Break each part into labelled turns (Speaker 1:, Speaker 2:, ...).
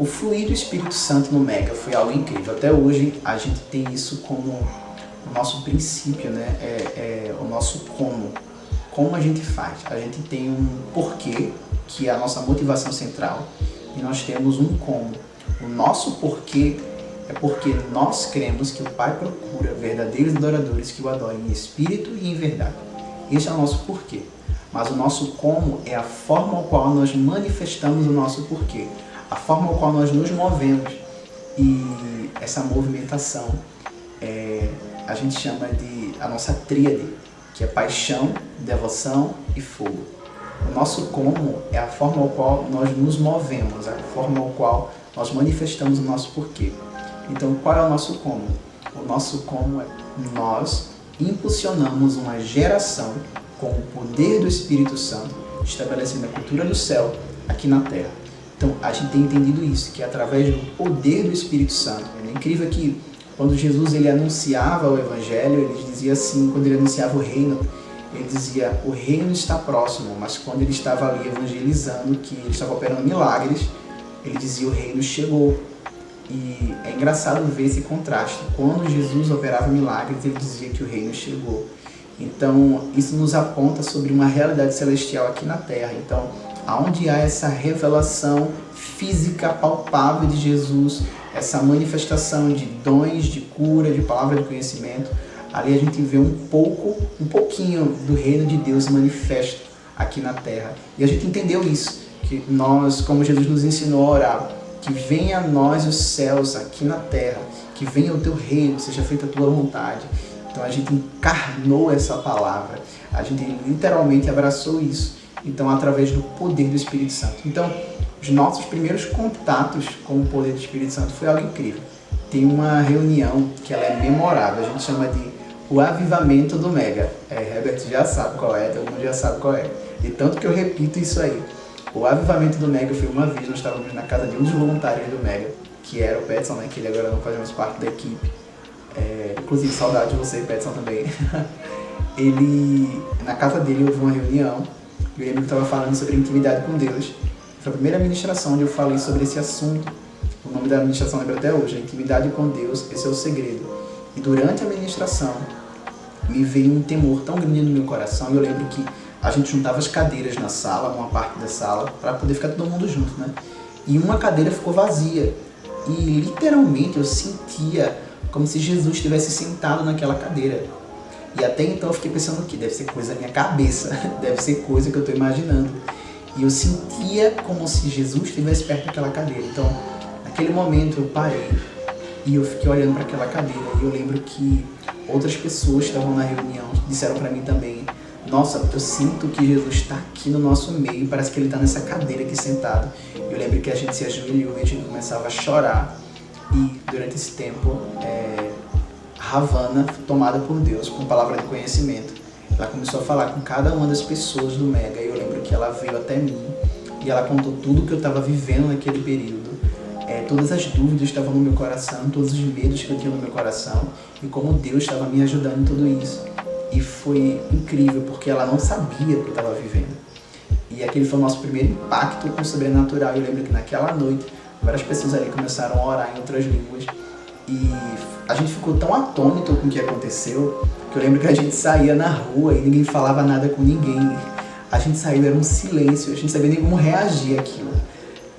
Speaker 1: o fluir do Espírito Santo no Mega foi algo incrível. Até hoje a gente tem isso como o nosso princípio, né? O nosso como a gente faz. A gente tem um porquê, que é a nossa motivação central, e nós temos um como. O nosso porquê é porque nós cremos que o Pai procura verdadeiros adoradores que o adorem em espírito e em verdade. Esse é o nosso porquê. Mas o nosso como é a forma ao qual nós manifestamos o nosso porquê, a forma ao qual nós nos movemos. E essa movimentação a gente chama de a nossa tríade, que é paixão, devoção e fogo. O nosso como é a forma ao qual nós nos movemos, a forma ao qual nós manifestamos o nosso porquê. Então, qual é o nosso como? O nosso como é nós impulsionamos uma geração com o poder do Espírito Santo, estabelecendo a cultura do céu aqui na Terra. Então, a gente tem entendido isso, que através do poder do Espírito Santo. É incrível que quando Jesus ele anunciava o Evangelho, ele dizia assim, quando ele anunciava o reino, ele dizia, o reino está próximo, mas quando ele estava ali evangelizando, que ele estava operando milagres, ele dizia, o reino chegou. E é engraçado ver esse contraste. Quando Jesus operava milagres, ele dizia que o reino chegou. Então, isso nos aponta sobre uma realidade celestial aqui na Terra. Então, aonde há essa revelação física, palpável de Jesus, essa manifestação de dons, de cura, de palavra de conhecimento, ali a gente vê um pouquinho do reino de Deus manifesto aqui na Terra. E a gente entendeu isso, que nós, como Jesus nos ensinou a orar, que venha a nós os céus aqui na Terra, que venha o teu reino, seja feita a tua vontade. Então a gente encarnou essa palavra, a gente literalmente abraçou isso, então através do poder do Espírito Santo. Então, os nossos primeiros contatos com o poder do Espírito Santo foi algo incrível. Tem uma reunião que ela é memorável, a gente chama de o avivamento do Mega. Herbert já sabe qual é, todo mundo já sabe qual é. E tanto que eu repito isso aí. O avivamento do Mega foi uma vez, nós estávamos na casa de um dos voluntários do Mega, que era o Petson, né, que ele agora não faz mais parte da equipe. Inclusive, saudade de você, Petson, também. Na casa dele houve uma reunião, e eu lembro que eu estava falando sobre intimidade com Deus. Foi a primeira ministração onde eu falei sobre esse assunto. O nome da ministração lembro até hoje, intimidade com Deus, esse é o segredo. E durante a ministração, me veio um temor tão grande no meu coração, e eu lembro que a gente juntava as cadeiras na sala, uma parte da sala, para poder ficar todo mundo junto, né? E uma cadeira ficou vazia. E literalmente eu sentia como se Jesus estivesse sentado naquela cadeira. E até então eu fiquei pensando que deve ser coisa da minha cabeça, deve ser coisa que eu estou imaginando. E eu sentia como se Jesus estivesse perto daquela cadeira. Então, naquele momento eu parei e eu fiquei olhando para aquela cadeira. E eu lembro que outras pessoas que estavam na reunião disseram para mim também, nossa, eu sinto que Jesus está aqui no nosso meio, parece que ele está nessa cadeira aqui sentado. Eu lembro que a gente se ajoelhou e a gente começava a chorar. E durante esse tempo, Ravana, tomada por Deus, com palavra de conhecimento, ela começou a falar com cada uma das pessoas do Mega. E eu lembro que ela veio até mim e ela contou tudo que eu estava vivendo naquele período. Todas as dúvidas estavam no meu coração, todos os medos que eu tinha no meu coração e como Deus estava me ajudando em tudo isso. E foi incrível, porque ela não sabia o que eu estava vivendo. E aquele foi o nosso primeiro impacto com o sobrenatural. Eu lembro que naquela noite, várias pessoas ali começaram a orar em outras línguas. E a gente ficou tão atônito com o que aconteceu, que eu lembro que a gente saía na rua e ninguém falava nada com ninguém. A gente saiu, era um silêncio, a gente não sabia nem como reagir àquilo.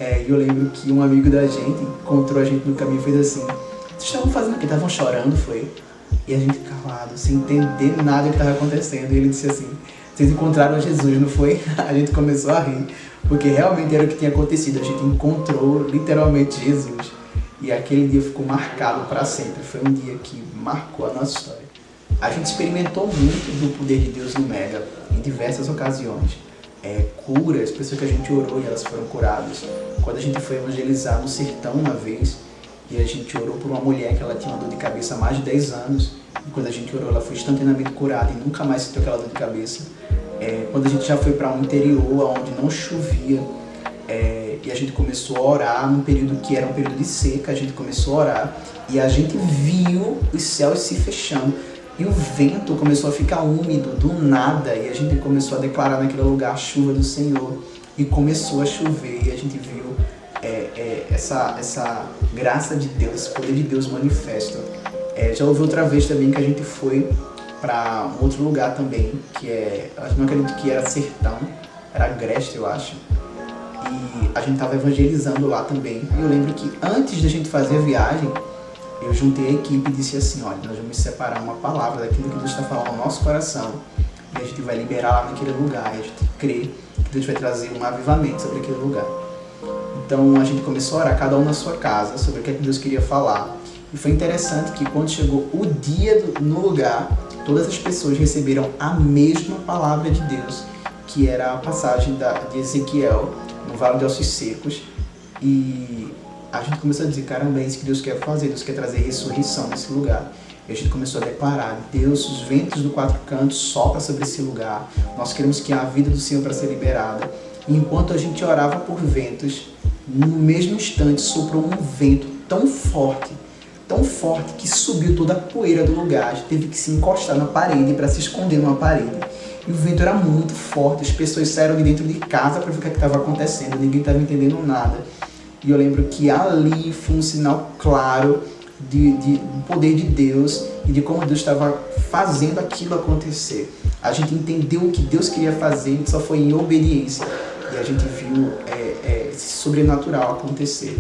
Speaker 1: E eu lembro que um amigo da gente encontrou a gente no caminho e fez assim, vocês estavam fazendo o quê? Estavam chorando, foi? E a gente calado, sem entender nada do que estava acontecendo. E ele disse assim, vocês encontraram Jesus, não foi? A gente começou a rir, porque realmente era o que tinha acontecido. A gente encontrou literalmente Jesus. E aquele dia ficou marcado para sempre. Foi um dia que marcou a nossa história. A gente experimentou muito do poder de Deus no Mega, em diversas ocasiões. Curas, pessoas que a gente orou e elas foram curadas. Quando a gente foi evangelizar no sertão uma vez, e a gente orou por uma mulher que ela tinha uma dor de cabeça há mais de 10 anos. E quando a gente orou, ela foi instantaneamente curada e nunca mais sentiu aquela dor de cabeça. Quando a gente já foi para um interior onde não chovia, e a gente começou a orar num período que era um período de seca, a gente começou a orar e a gente viu os céus se fechando. E o vento começou a ficar úmido do nada e a gente começou a declarar naquele lugar a chuva do Senhor. E começou a chover e a gente viu essa graça de Deus, esse poder de Deus manifesto. Já houve outra vez também que a gente foi para um outro lugar também, eu não acredito que era Sertão, era Agreste, eu acho. E a gente estava evangelizando lá também. E eu lembro que antes da gente fazer a viagem, eu juntei a equipe e disse assim, olha, nós vamos separar uma palavra daquilo que Deus está falando ao nosso coração e a gente vai liberar lá naquele lugar, e a gente crê que Deus vai trazer um avivamento sobre aquele lugar. Então a gente começou a orar, cada um na sua casa, sobre o que é que Deus queria falar. E foi interessante que quando chegou o dia no lugar, todas as pessoas receberam a mesma palavra de Deus, que era a passagem de Ezequiel, no Vale de Ossos Secos. E a gente começou a dizer, caramba, é isso que Deus quer fazer, Deus quer trazer ressurreição nesse lugar. E a gente começou a declarar, Deus, os ventos do quatro cantos sopram sobre esse lugar, nós queremos que a vida do Senhor para ser liberada. E enquanto a gente orava por ventos, no mesmo instante soprou um vento tão forte que subiu toda a poeira do lugar, a gente teve que se encostar na parede para se esconder numa parede. E o vento era muito forte, as pessoas saíram de dentro de casa para ver o que estava acontecendo, ninguém estava entendendo nada. E eu lembro que ali foi um sinal claro do poder de Deus e de como Deus estava fazendo aquilo acontecer. A gente entendeu o que Deus queria fazer, a gente só foi em obediência. E a gente viu esse sobrenatural acontecer.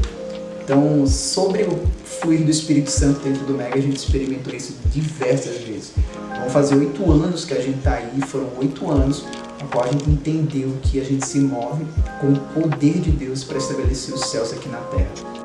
Speaker 1: Então, sobre o fluir do Espírito Santo dentro do Mega, a gente experimentou isso diversas vezes. Vão fazer 8 anos que a gente está aí, foram 8 anos no qual a gente entendeu que a gente se move com o poder de Deus para estabelecer os céus aqui na Terra.